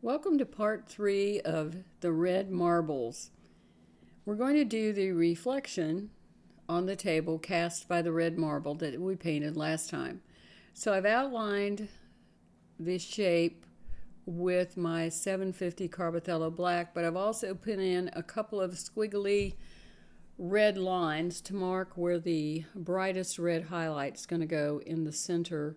Welcome to part 3 of the red marbles. We're going to do the reflection on the table cast by the red marble that we painted last time. So I've outlined the shape with my 750 Carbothello black, but I've also put in a couple of squiggly red lines to mark where the brightest red highlight is going to go in the center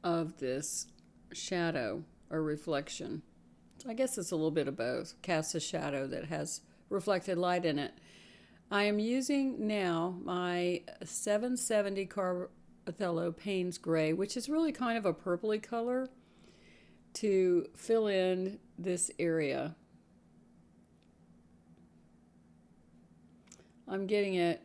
of this shadow or reflection. I guess it's a little bit of both. Casts a shadow that has reflected light in it. I am using now my 770 Carbothello Payne's Gray, which is really kind of a purpley color, to fill in this area. I'm getting it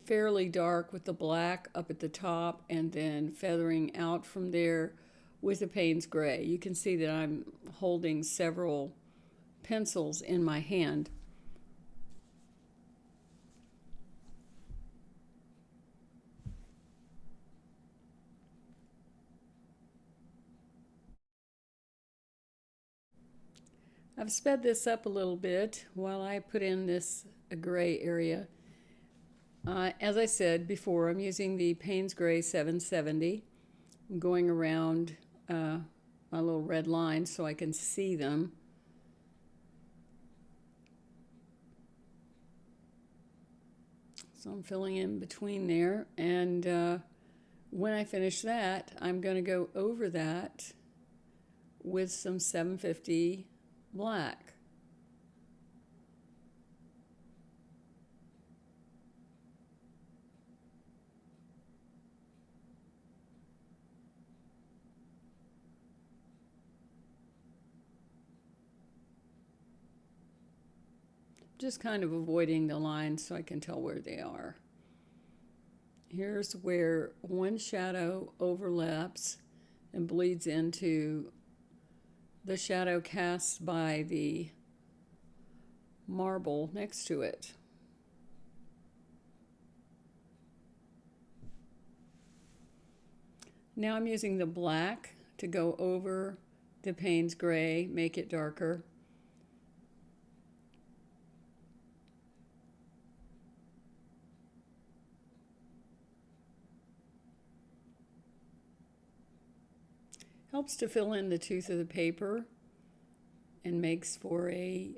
fairly dark with the black up at the top and then feathering out from there with the Payne's Gray. You can see that I'm holding several pencils in my hand. I've sped this up a little bit while I put in this gray area. As I said before, I'm using the Payne's Gray 770. I'm going around my little red lines so I can see them. So I'm filling in between there, and when I finish that, I'm going to go over that with some 750 black. Just kind of avoiding the lines so I can tell where they are. Here's where one shadow overlaps and bleeds into the shadow cast by the marble next to it. Now I'm using the black to go over the Payne's Gray, make it darker. Helps to fill in the tooth of the paper and makes for a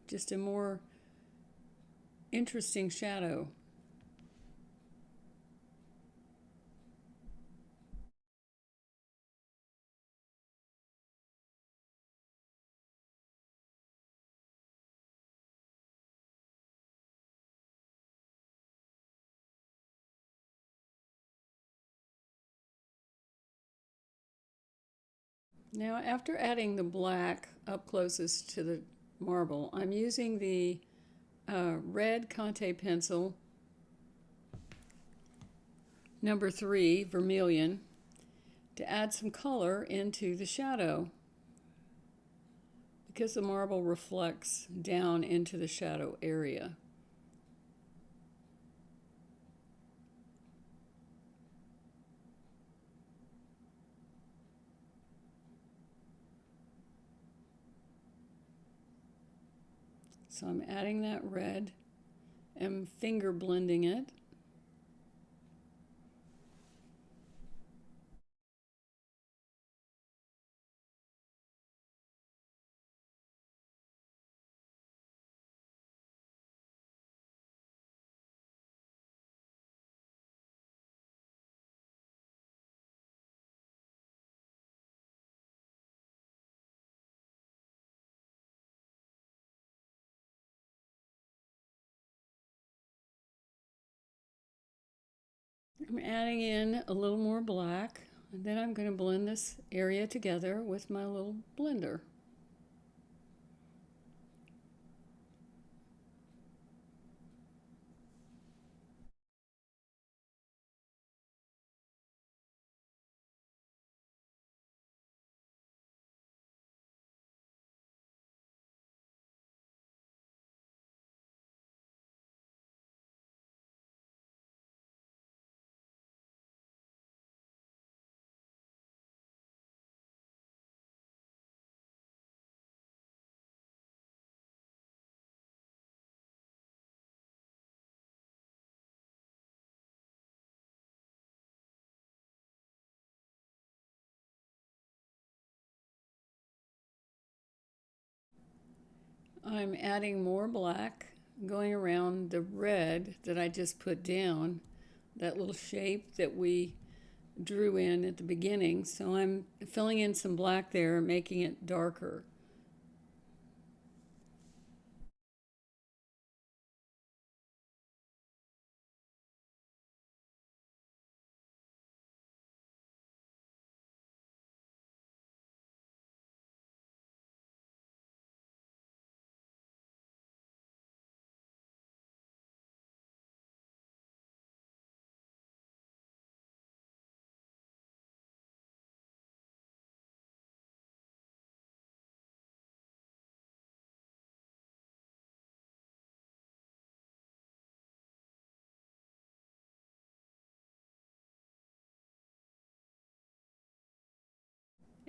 just a more interesting shadow. Now, after adding the black up closest to the marble, I'm using the red Conte pencil, number 3, vermilion, to add some color into the shadow because the marble reflects down into the shadow area. So I'm adding that red and finger blending it. I'm adding in a little more black, and then I'm going to blend this area together with my little blender. I'm adding more black, going around the red that I just put down, that little shape that we drew in at the beginning. So I'm filling in some black there, making it darker.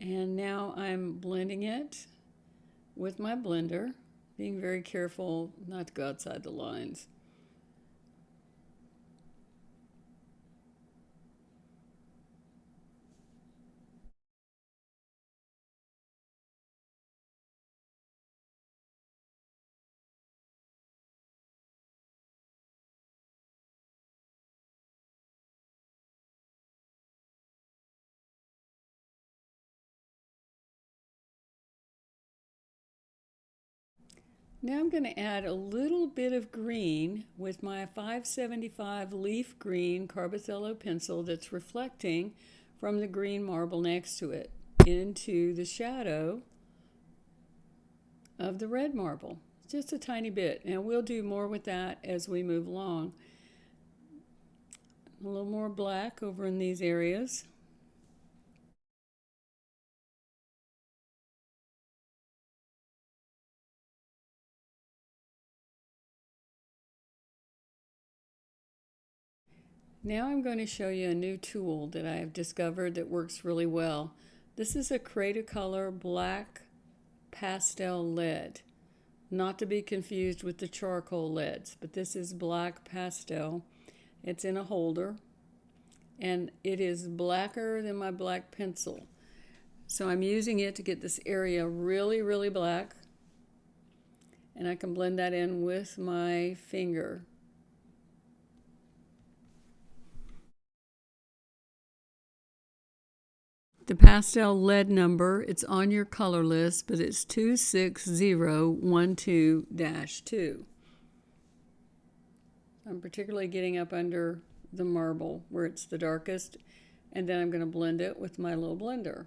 And now I'm blending it with my blender, being very careful not to go outside the lines. Now I'm going to add a little bit of green with my 575 leaf green Carbothello pencil that's reflecting from the green marble next to it into the shadow of the red marble. Just a tiny bit, and we'll do more with that as we move along. A little more black over in these areas. Now I'm going to show you a new tool that I have discovered that works really well. This is a Cretacolor black pastel lead, not to be confused with the charcoal leads, but this is black pastel. It's in a holder, and it is blacker than my black pencil. So I'm using it to get this area really, really black, and I can blend that in with my finger. The pastel lead number, it's on your color list, but it's 26012-2. I'm particularly getting up under the marble where it's the darkest, and then I'm going to blend it with my little blender.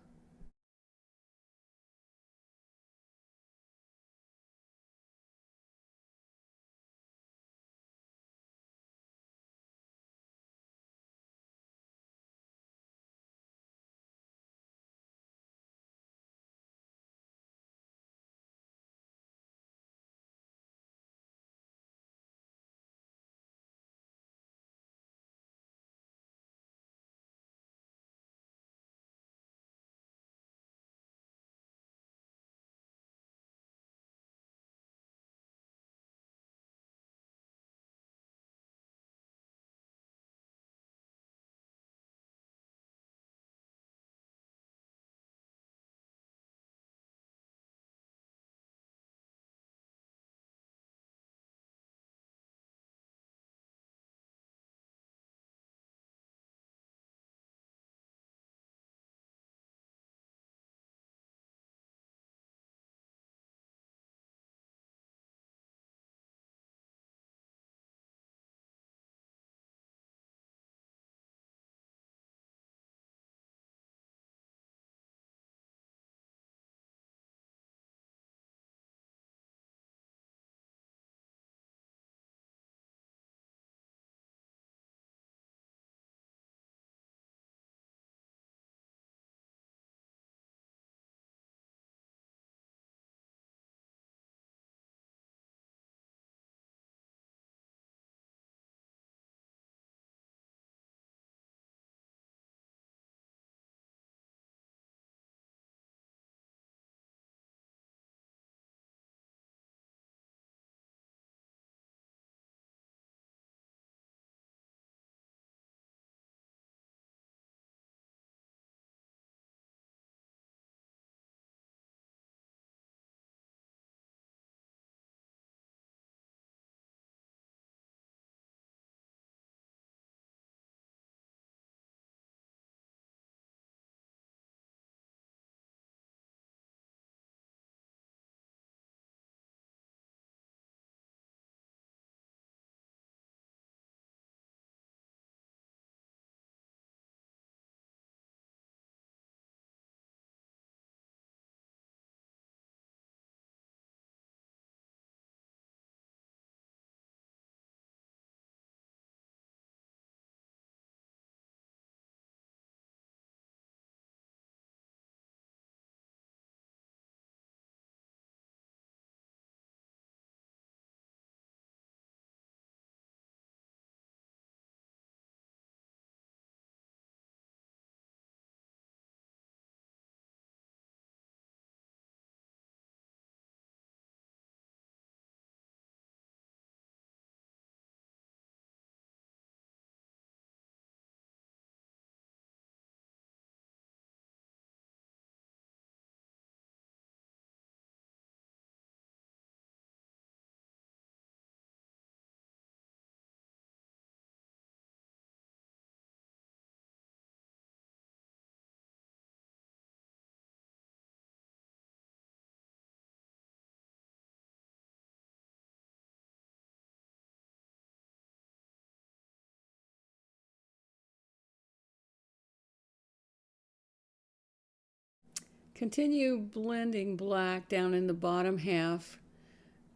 Continue blending black down in the bottom half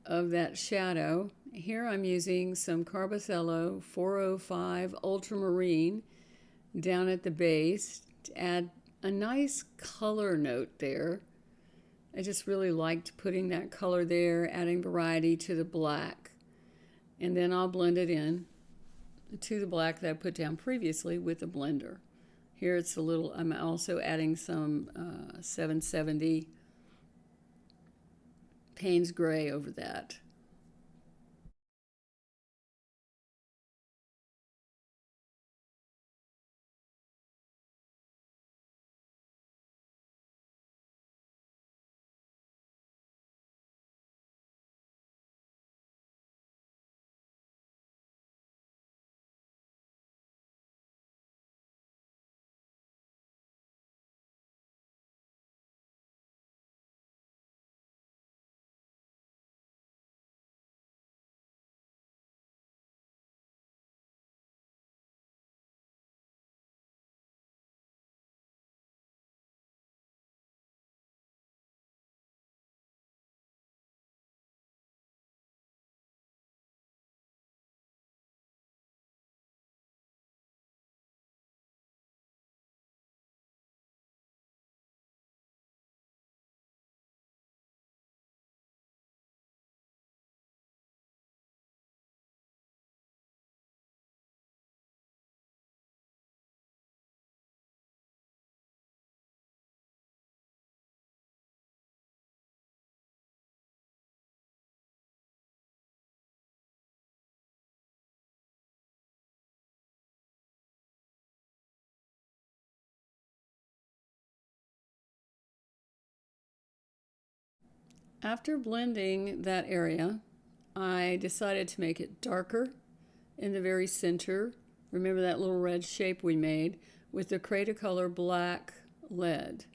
of that shadow. Here I'm using some Carbothello 405 Ultramarine down at the base to add a nice color note there. I just really liked putting that color there, adding variety to the black. And then I'll blend it in to the black that I put down previously with the blender. Here it's a little, I'm also adding some 770 Payne's Gray over that. After blending that area, I decided to make it darker in the very center. Remember that little red shape we made with the Cretacolor black lead.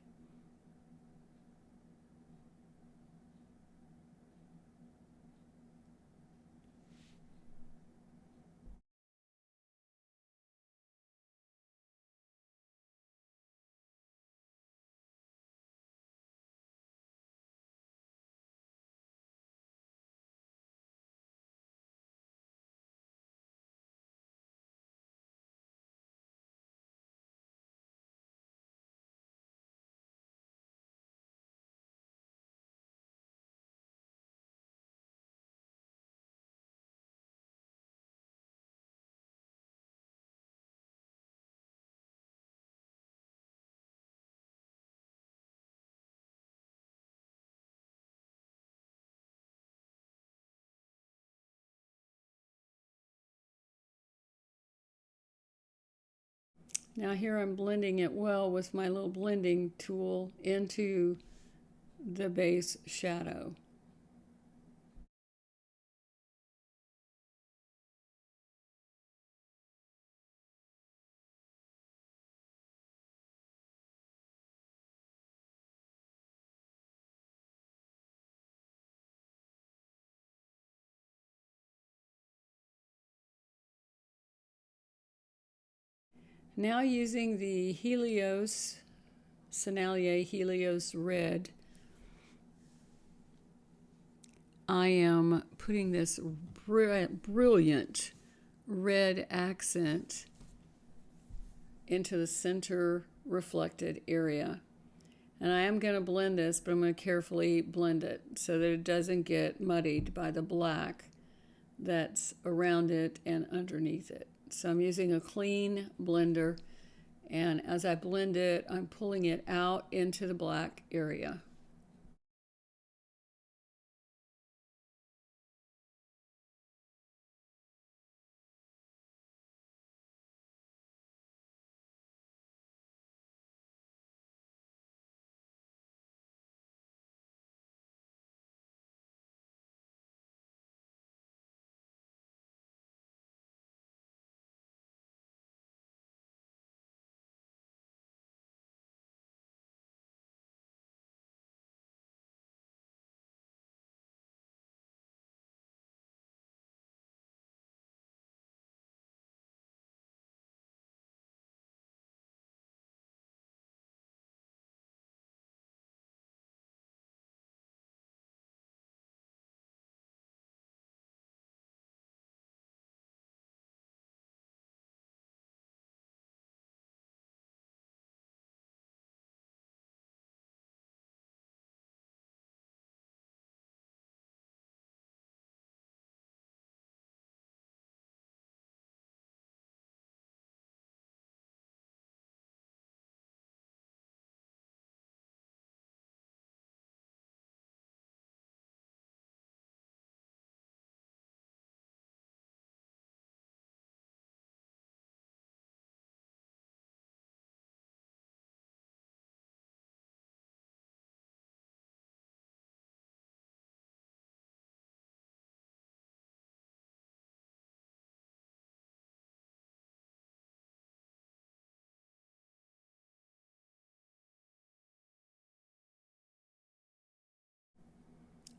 Now here I'm blending it well with my little blending tool into the base shadow. Now using the Helios, Sennelier Helios Red, I am putting this brilliant red accent into the center reflected area. And I am going to blend this, but I'm going to carefully blend it so that it doesn't get muddied by the black that's around it and underneath it. So I'm using a clean blender, and as I blend it, I'm pulling it out into the black area.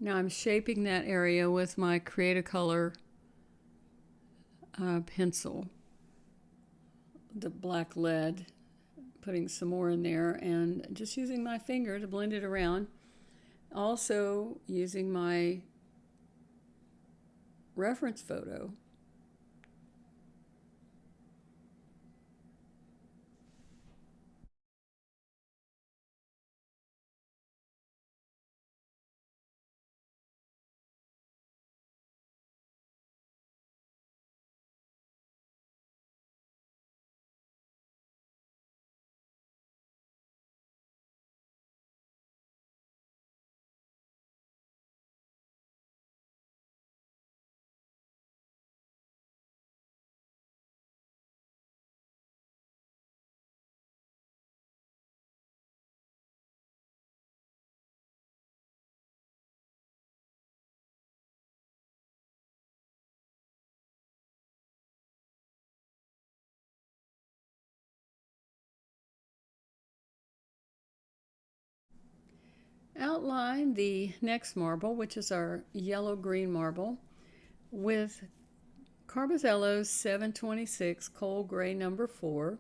Now I'm shaping that area with my Create a Color pencil, the black lead, putting some more in there and just using my finger to blend it around. Also using my reference photo. Outline the next marble, which is our yellow-green marble, with Carbothello's 726 Coal Gray number 4,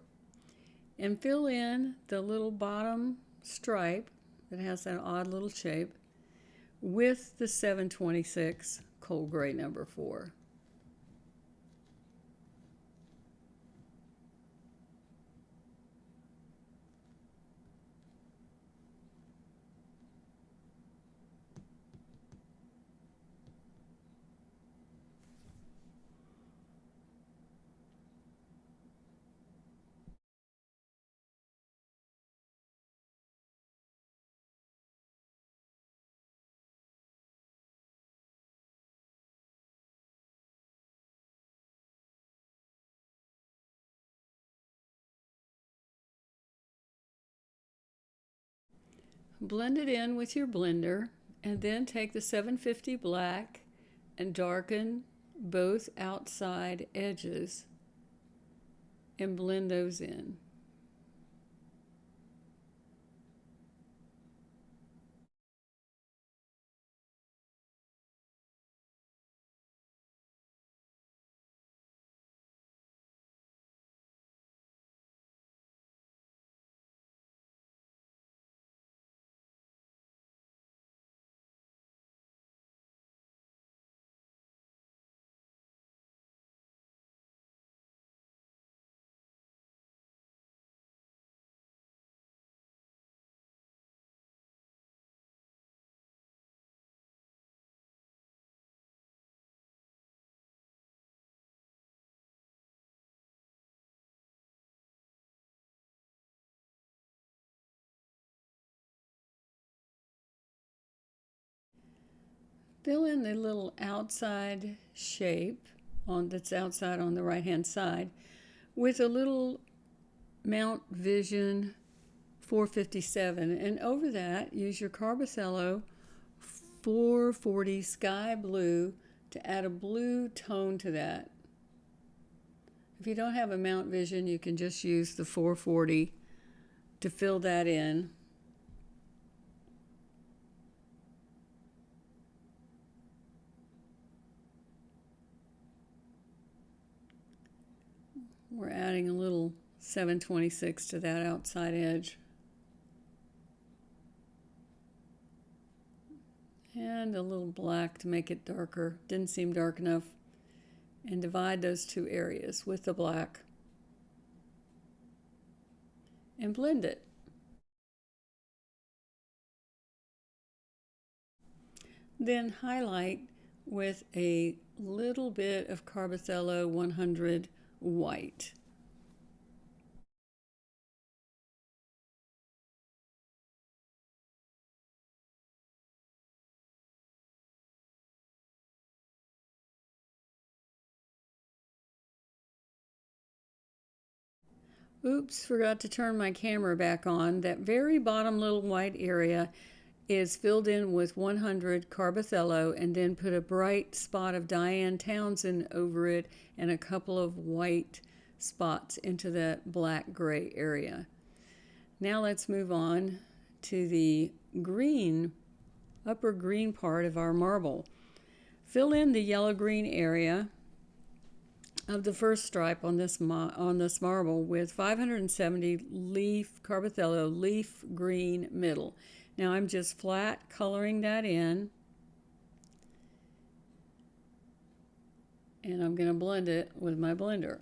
and fill in the little bottom stripe that has that odd little shape with the 726 Coal Gray number 4. Blend it in with your blender and then take the 750 black and darken both outside edges and blend those in. Fill in the little outside shape that's outside on the right hand side with a little Mount Vision 457, and over that use your Carbothello 440 Sky Blue to add a blue tone to that. If you don't have a Mount Vision, you can just use the 440 to fill that in. We're adding a little 726 to that outside edge. And a little black to make it darker. Didn't seem dark enough. And divide those two areas with the black. And blend it. Then highlight with a little bit of Carbothello 100 white. Oops, forgot to turn my camera back on. That very bottom little white area is filled in with 100 Carbothello, and then put a bright spot of Diane Townsend over it and a couple of white spots into that black-gray area. Now let's move on to the green upper green part of our marble. Fill in the yellow-green area of the first stripe on this marble with 570 leaf Carbothello leaf green middle. Now I'm just flat coloring that in, and I'm going to blend it with my blender.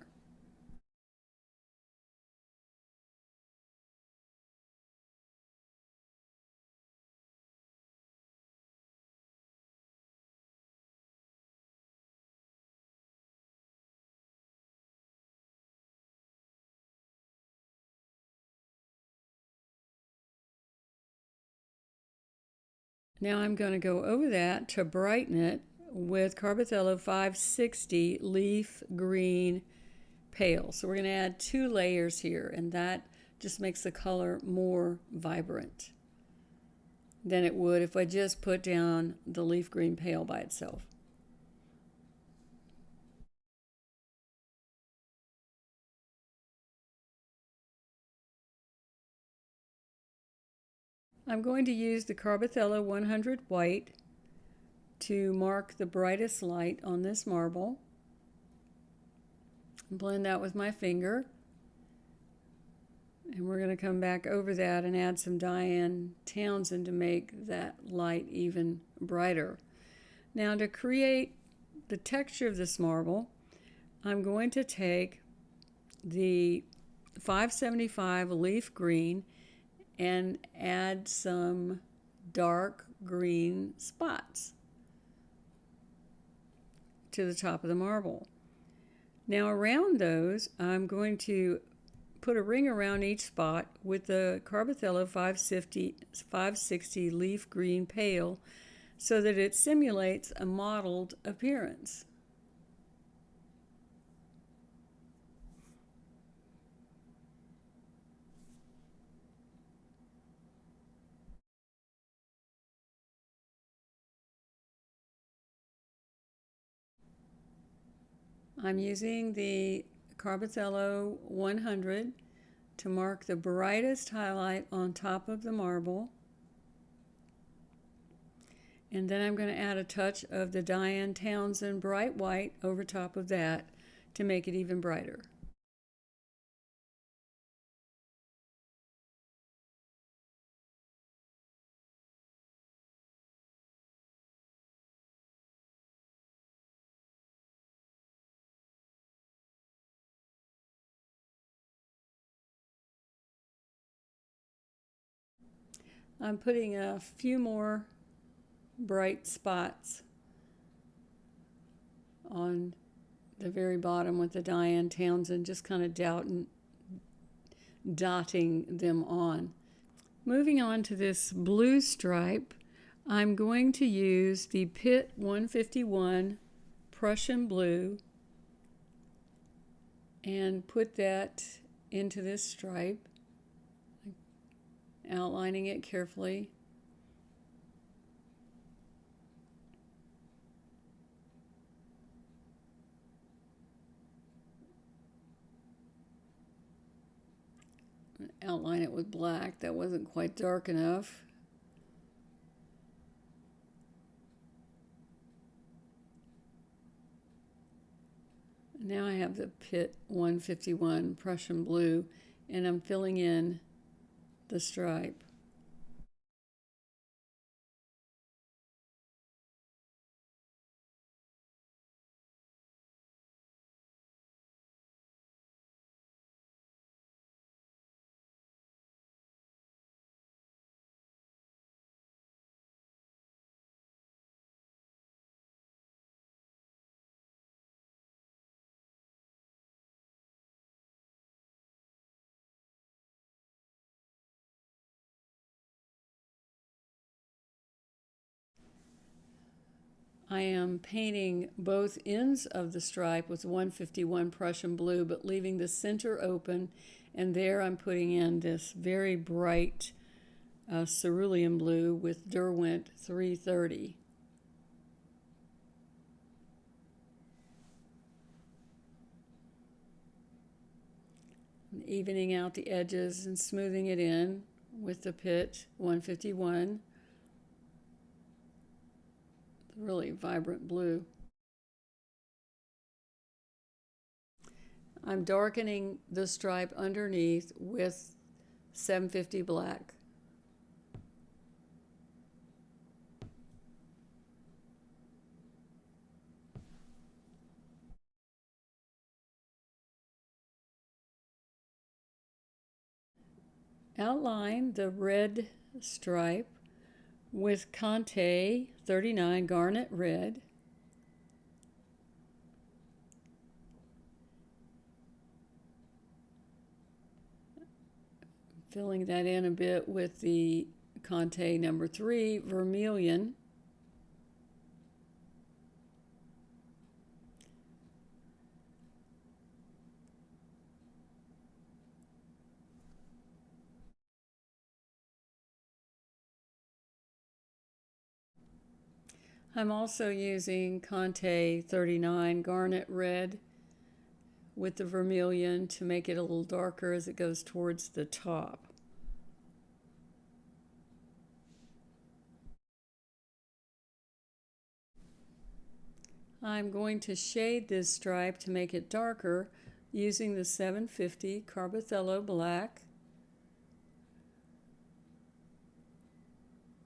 Now I'm going to go over that to brighten it with Carbothello 560 leaf green pale. So we're going to add 2 layers here, and that just makes the color more vibrant than it would if I just put down the leaf green pale by itself. I'm going to use the Carbothello 100 white to mark the brightest light on this marble. Blend that with my finger. And we're going to come back over that and add some Diane Townsend to make that light even brighter. Now to create the texture of this marble, I'm going to take the 575 leaf green and add some dark green spots to the top of the marble. Now around those, I'm going to put a ring around each spot with the Carbothello 560 leaf green pale so that it simulates a mottled appearance. I'm using the Carbothello 100 to mark the brightest highlight on top of the marble. And then I'm going to add a touch of the Diane Townsend bright white over top of that to make it even brighter. I'm putting a few more bright spots on the very bottom with the Diane Townsend, just kind of dotting them on. Moving on to this blue stripe, I'm going to use the Pitt 151 Prussian blue and put that into this stripe, outlining it carefully. Outline it with black. That wasn't quite dark enough. Now I have the Pitt 151 Prussian blue, and I'm filling in the stripe. I am painting both ends of the stripe with 151 Prussian blue, but leaving the center open, and there I'm putting in this very bright cerulean blue with Derwent 330. And evening out the edges and smoothing it in with the Pitt 151. really vibrant blue. I'm darkening the stripe underneath with 750 black. Outline the red stripe with Conte 39 Garnet Red. Filling that in a bit with the Conte number 3 Vermilion. I'm also using Conte 39 Garnet Red with the Vermilion to make it a little darker as it goes towards the top. I'm going to shade this stripe to make it darker using the 750 Carbothello Black,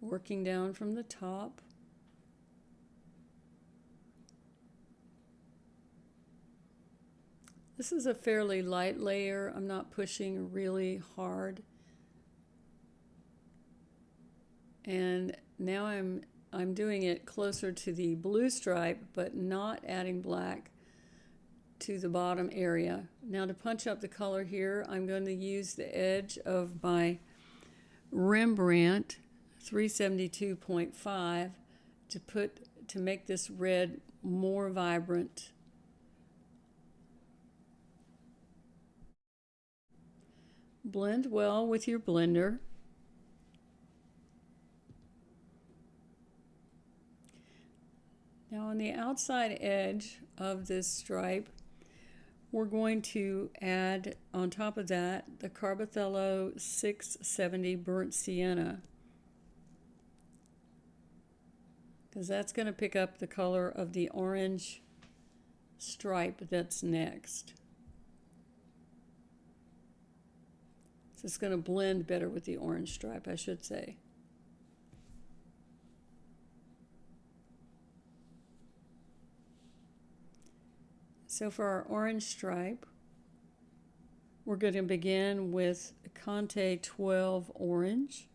working down from the top. This is a fairly light layer. I'm not pushing really hard. And now I'm doing it closer to the blue stripe, but not adding black to the bottom area. Now to punch up the color here, I'm going to use the edge of my Rembrandt 372.5 to make this red more vibrant. Blend well with your blender. Now on the outside edge of this stripe, we're going to add on top of that the Carbothello 670 Burnt Sienna, because that's going to pick up the color of the orange stripe that's next. So it's going to blend better with the orange stripe, I should say. So for our orange stripe, we're going to begin with Conte 12 Orange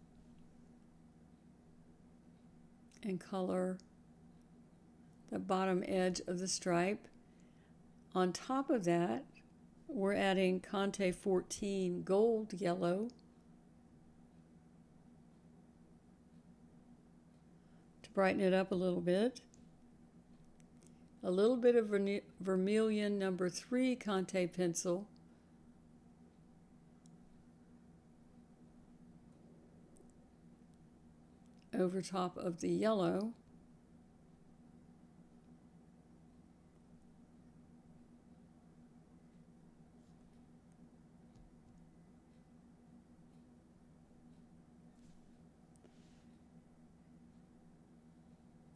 and color the bottom edge of the stripe. On top of that, we're adding Conte 14 Gold Yellow to brighten it up a little bit. A little bit of Vermilion number 3 Conte pencil. Over top of the yellow.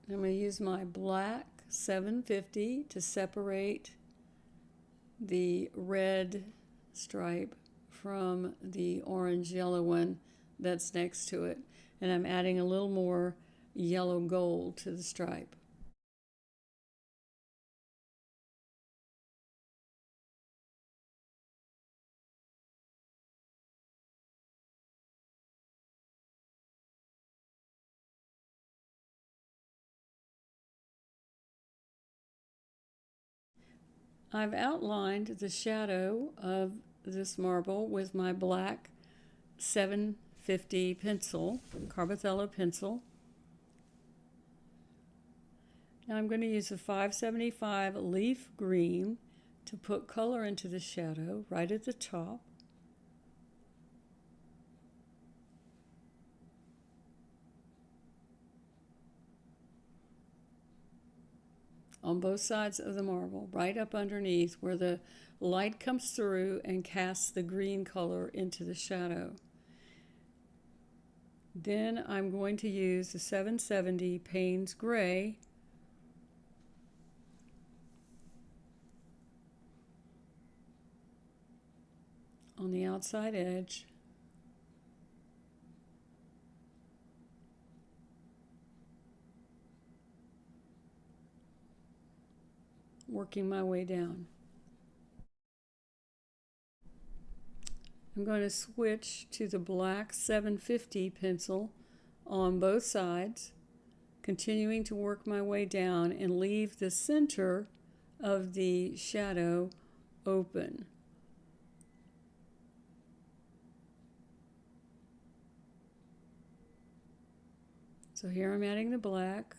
I'm going to use my black 750 to separate the red stripe from the orange yellow one that's next to it. And I'm adding a little more yellow gold to the stripe. I've outlined the shadow of this marble with my black 750 pencil, Carbothello pencil. Now I'm going to use a 575 leaf green to put color into the shadow right at the top. On both sides of the marble, right up underneath where the light comes through and casts the green color into the shadow. Then I'm going to use the 770 Payne's Gray on the outside edge. Working my way down. I'm going to switch to the black 750 pencil on both sides, continuing to work my way down and leave the center of the shadow open. So here I'm adding the black.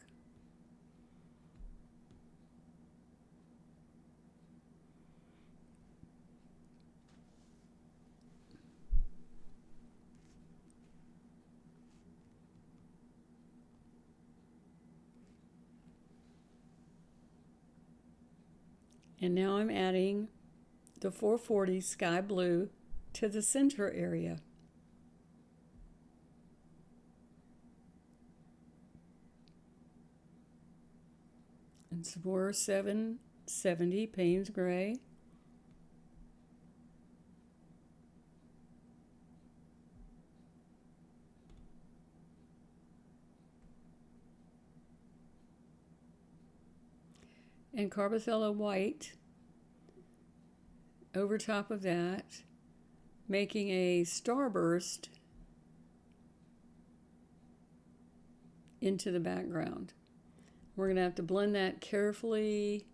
And now I'm adding the 440 sky blue to the center area. And some more 770 Payne's Gray. And Carbothello white over top of that, making a starburst into the background. We're going to have to blend that carefully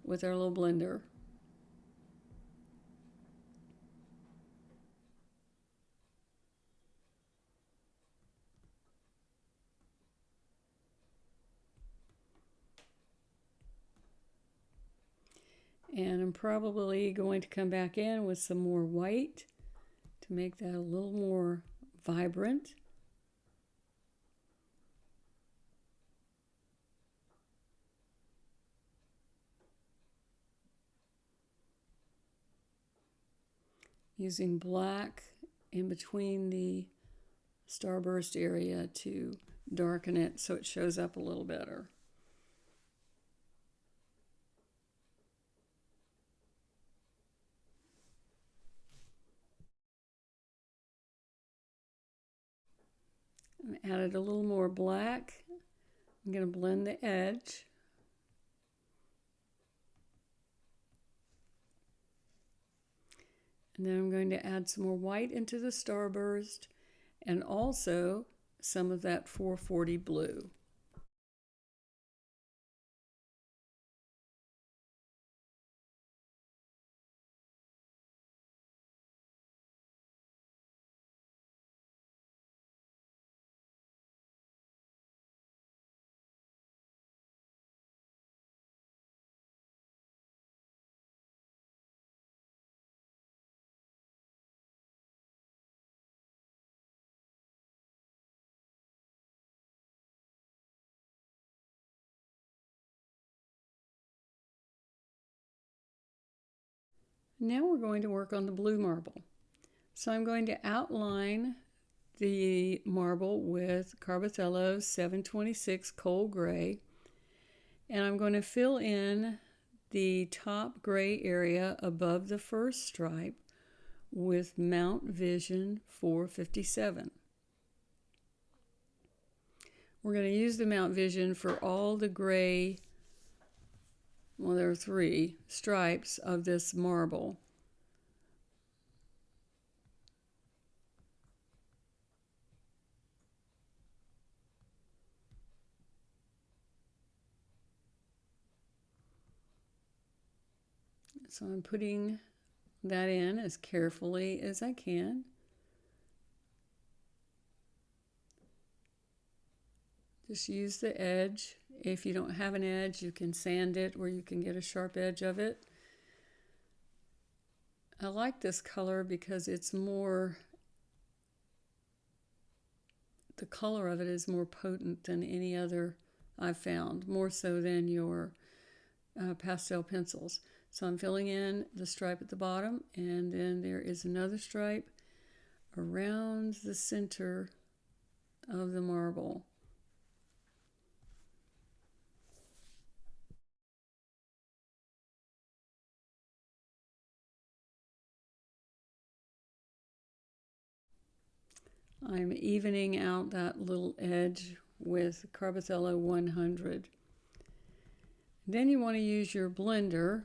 with our little blender. And I'm probably going to come back in with some more white to make that a little more vibrant. Using black in between the starburst area to darken it so it shows up a little better. I added a little more black. I'm going to blend the edge. And then I'm going to add some more white into the starburst and also some of that 440 blue. Now we're going to work on the blue marble. So I'm going to outline the marble with Carbothello 726 Coal Gray, and I'm going to fill in the top gray area above the first stripe with Mount Vision 457. We're going to use the Mount Vision for all the gray, well, there are 3 stripes of this marble. So I'm putting that in as carefully as I can. Just use the edge. If you don't have an edge, you can sand it where you can get a sharp edge of it. I like this color because it's more, the color of it is more potent than any other I've found, more so than your pastel pencils. So I'm filling in the stripe at the bottom, and then there is another stripe around the center of the marble. I'm evening out that little edge with Carbothello 100. Then you want to use your blender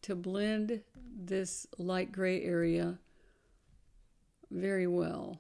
to blend this light gray area very well.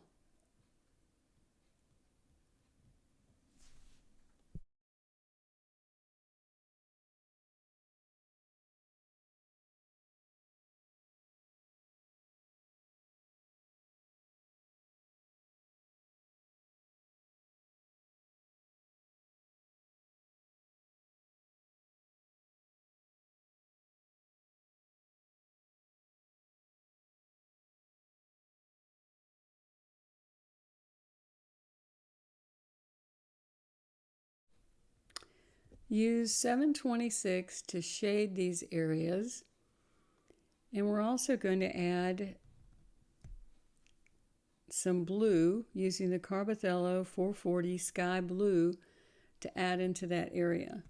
Use 726 to shade these areas. And we're also going to add some blue using the Carbothello 440 Sky Blue to add into that area.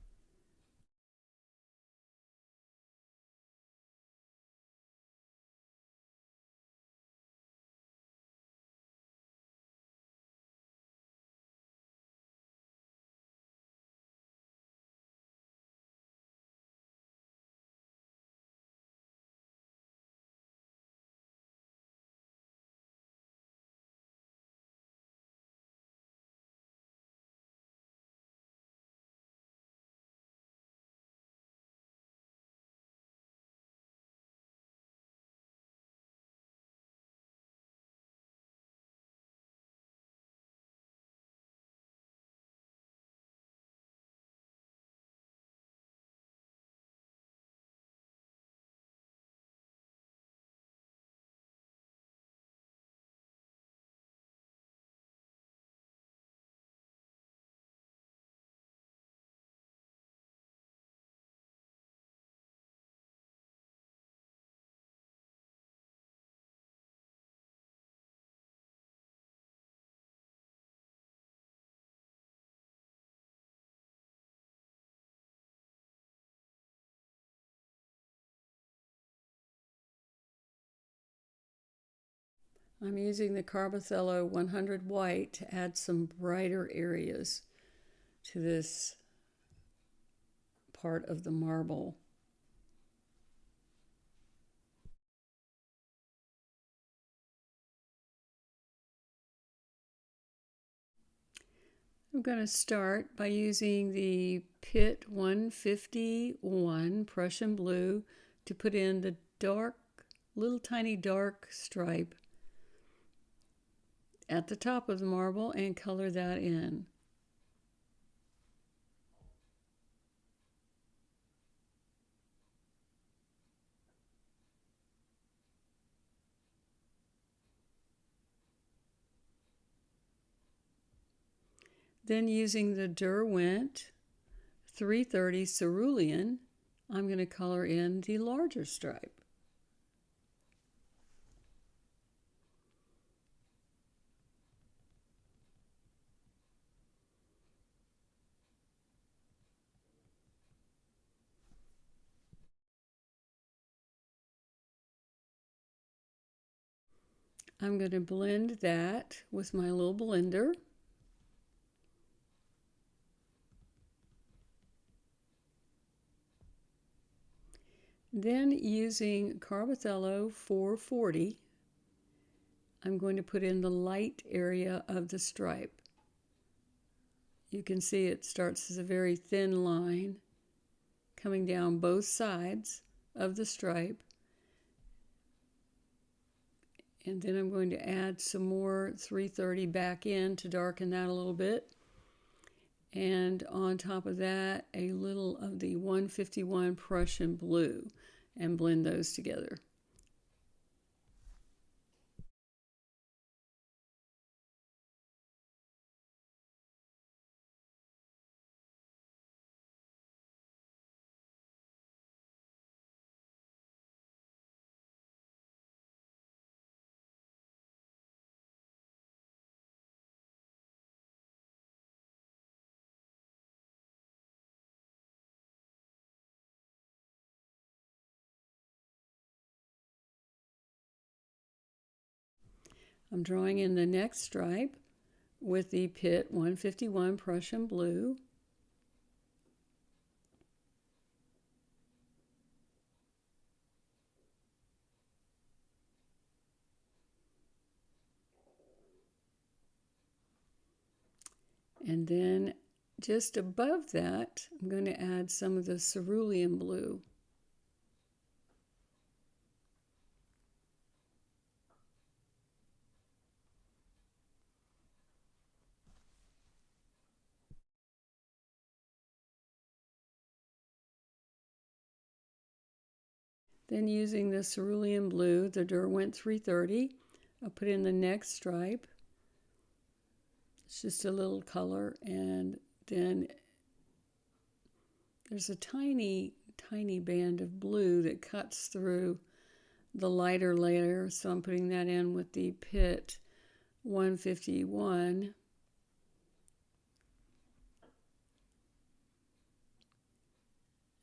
I'm using the Carbothello 100 white to add some brighter areas to this part of the marble. I'm going to start by using the Pitt 151 Prussian blue to put in the dark, little tiny dark stripe at the top of the marble and color that in. Then using the Derwent 330 Cerulean, I'm going to color in the larger stripe. I'm going to blend that with my little blender. Then using Carbothello 440, I'm going to put in the light area of the stripe. You can see it starts as a very thin line coming down both sides of the stripe. And then I'm going to add some more 330 back in to darken that a little bit. And on top of that, a little of the 151 Prussian blue, and blend those together. I'm drawing in the next stripe with the Pitt 151 Prussian blue. And then just above that, I'm going to add some of the cerulean blue. Then using the cerulean blue, the Derwent 330, I'll put in the next stripe. It's just a little color, and then there's a tiny, tiny band of blue that cuts through the lighter layer, so I'm putting that in with the Pitt 151.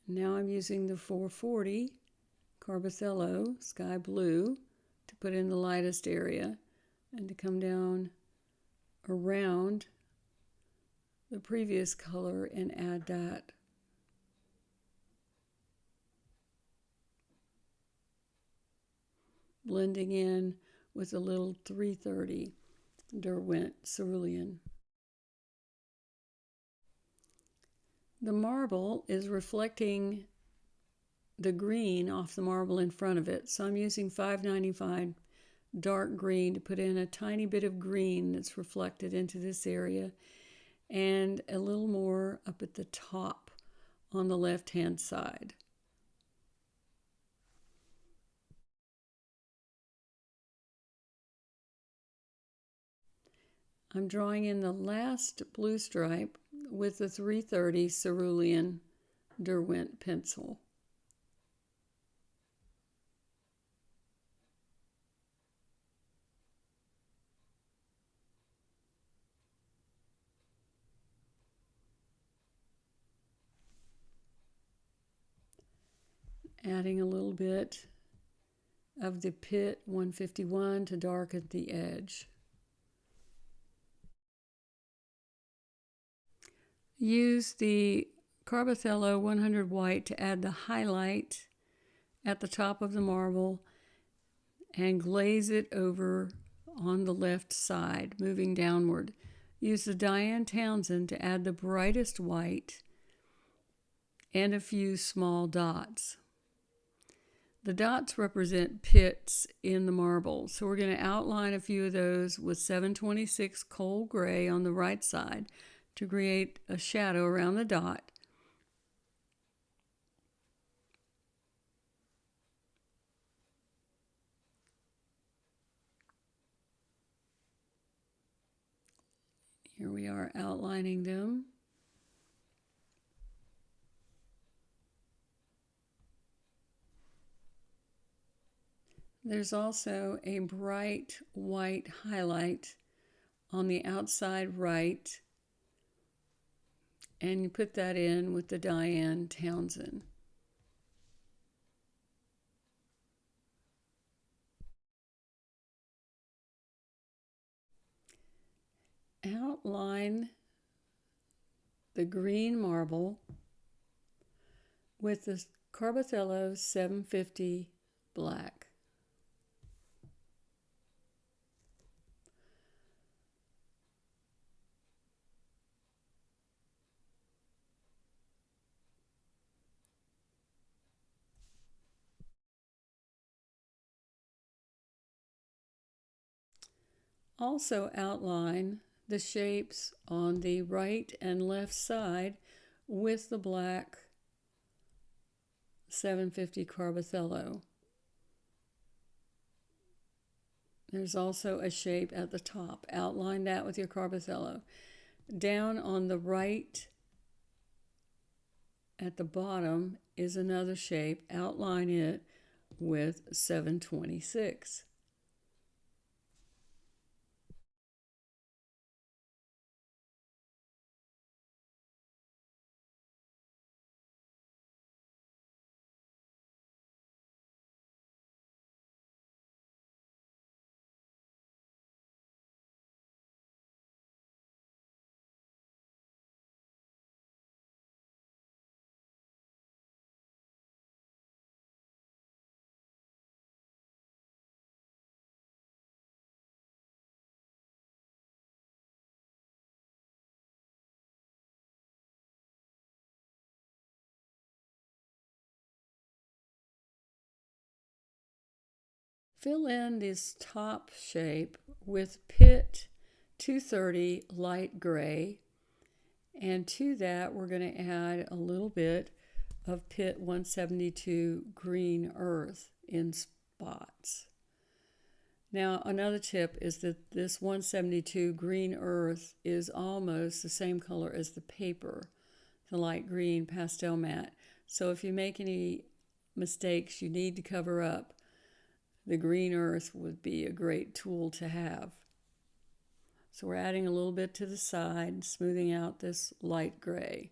Now I'm using the 440 Carbothello Sky Blue to put in the lightest area and to come down around the previous color and add that. Blending in with a little 330 Derwent Cerulean. The marble is reflecting the green off the marble in front of it, so I'm using 595 dark green to put in a tiny bit of green that's reflected into this area, and a little more up at the top on the left-hand side. I'm drawing in the last blue stripe with the 330 Cerulean Derwent pencil. Adding a little bit of the Pitt 151 to darken the edge. Use the Carbothello 100 white to add the highlight at the top of the marble and glaze it over on the left side, moving downward. Use the Diane Townsend to add the brightest white and a few small dots. The dots represent pits in the marble, so we're going to outline a few of those with 726 coal gray on the right side to create a shadow around the dot. Here we are outlining them. There's also a bright white highlight on the outside right, and you put that in with the Diane Townsend. Outline the green marble with the Carbothello 750 black. Also outline the shapes on the right and left side with the black 750 Carbothello. There's also a shape at the top. Outline that with your Carbothello. Down on the right at the bottom is another shape. Outline it with 726. fill in this top shape with Pitt 230 light gray, and to that we're going to add a little bit of Pitt 172 green earth in spots. Now another tip is that this 172 green earth is almost the same color as the paper, the light green pastel matte. So if you make any mistakes you need to cover up, the green earth would be a great tool to have. So we're adding a little bit to the side, smoothing out this light gray.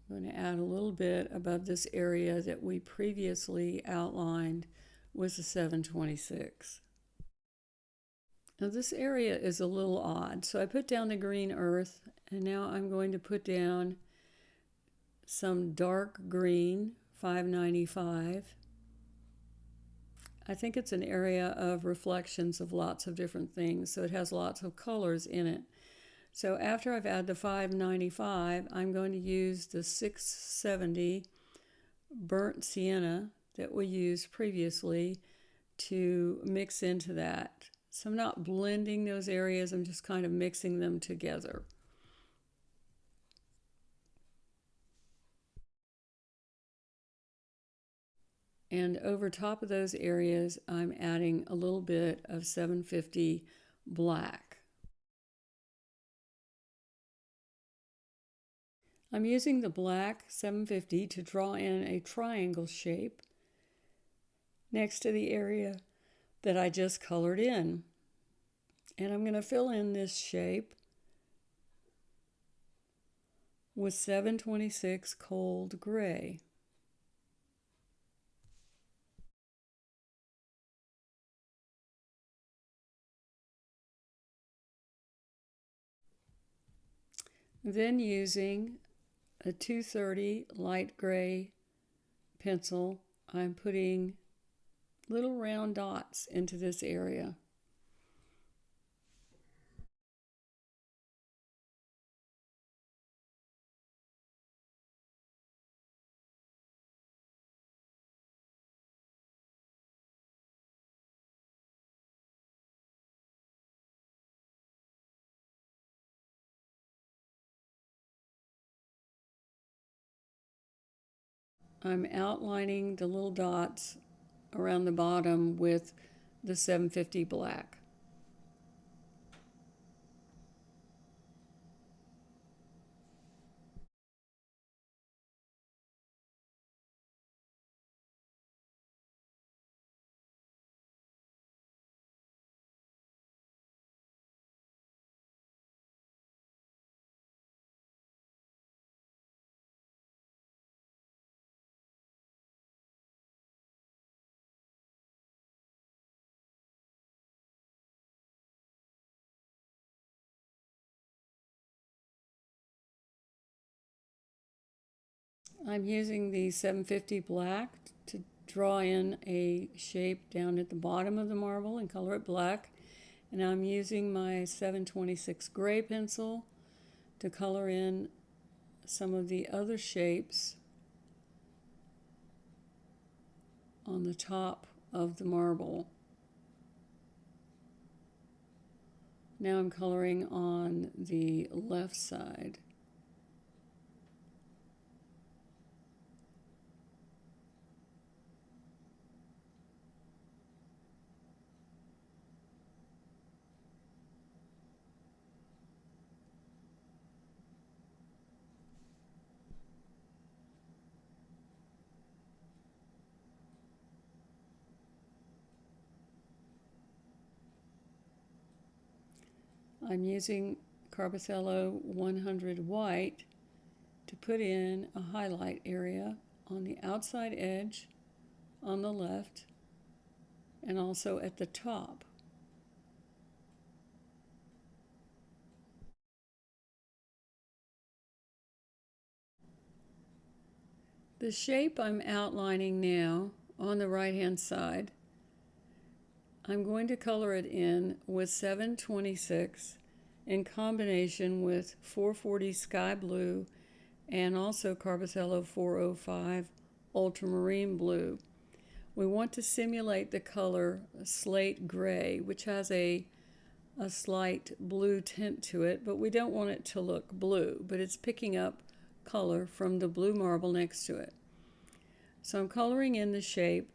I'm going to add a little bit above this area that we previously outlined with the 726. Now this area is a little odd, so I put down the green earth, and now I'm going to put down some dark green 595. I think it's an area of reflections of lots of different things, so it has lots of colors in it. So after I've added the 595, I'm going to use the 670 burnt sienna that we used previously to mix into that. So I'm not blending those areas, I'm just kind of mixing them together. And over top of those areas, I'm adding a little bit of 750 black. I'm using the black 750 to draw in a triangle shape next to the area that I just colored in. And I'm going to fill in this shape with 726 cold gray. Then using a 230 light gray pencil, I'm putting little round dots into this area. I'm outlining the little dots around the bottom with the 750 black. I'm using the 750 black to draw in a shape down at the bottom of the marble and color it black. And I'm using my 726 gray pencil to color in some of the other shapes on the top of the marble. Now I'm coloring on the left side. I'm using Carbothello 100 white to put in a highlight area on the outside edge on the left and also at the top. The shape I'm outlining now on the right hand side, I'm going to color it in with 726 in combination with 440 Sky Blue and also Carbothello 405 Ultramarine Blue. We want to simulate the color slate gray, which has a slight blue tint to it, but we don't want it to look blue, but it's picking up color from the blue marble next to it. So I'm coloring in the shape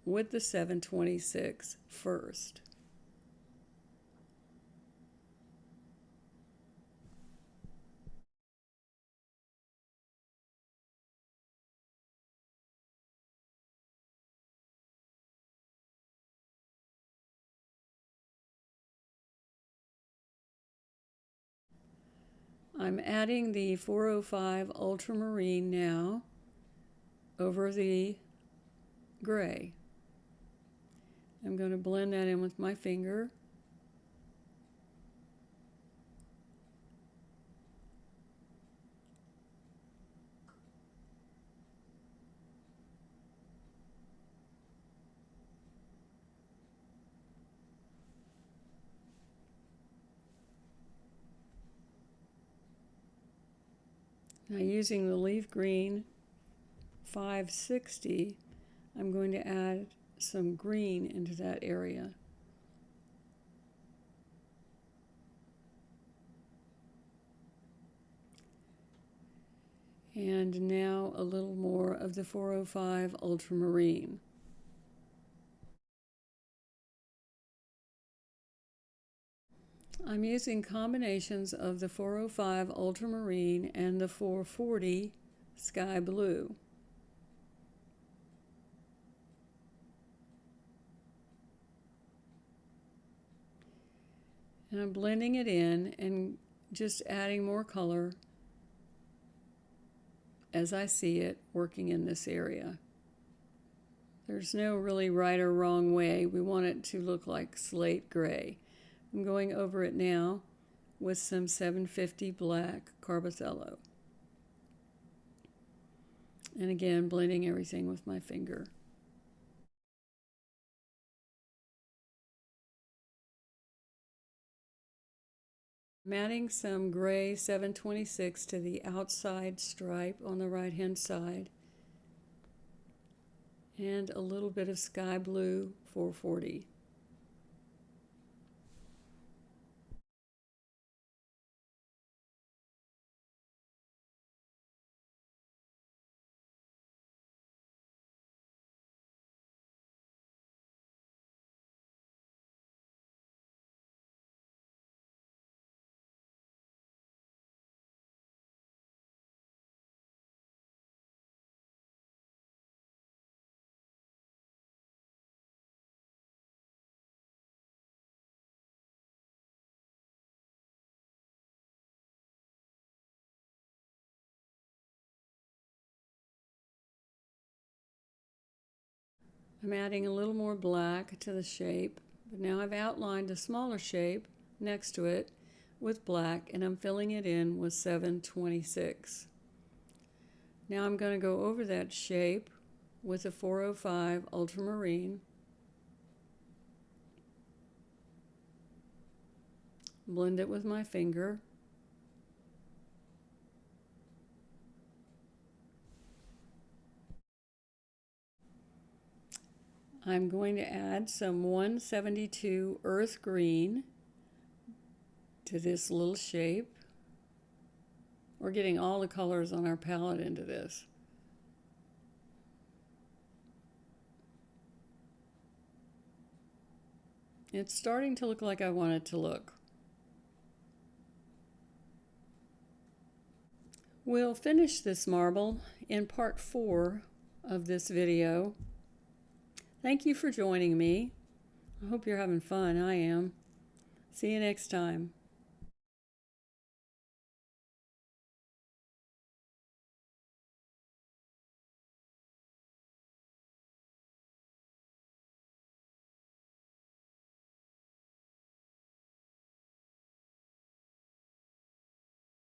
with the 726 first. I'm adding the 405 Ultramarine now over the gray. I'm going to blend that in with my finger. Now, using the leaf green 560, I'm going to add some green into that area. And now a little more of the 405 Ultramarine. I'm using combinations of the 405 Ultramarine and the 440 Sky Blue. And I'm blending it in and just adding more color as I see it working in this area. There's no really right or wrong way. We want it to look like slate gray. I'm going over it now with some 750 black Carbothello. And again, blending everything with my finger. I'm adding some gray 726 to the outside stripe on the right-hand side, and a little bit of Sky Blue 440. I'm adding a little more black to the shape, but now I've outlined a smaller shape next to it with black, and I'm filling it in with 726. Now I'm going to go over that shape with a 405 Ultramarine, blend it with my finger, I'm going to add some 172 Earth Green to this little shape. We're getting all the colors on our palette into this. It's starting to look like I want it to look. We'll finish this marble in part 4 of this video. Thank you for joining me. I hope you're having fun. I am. See you next time.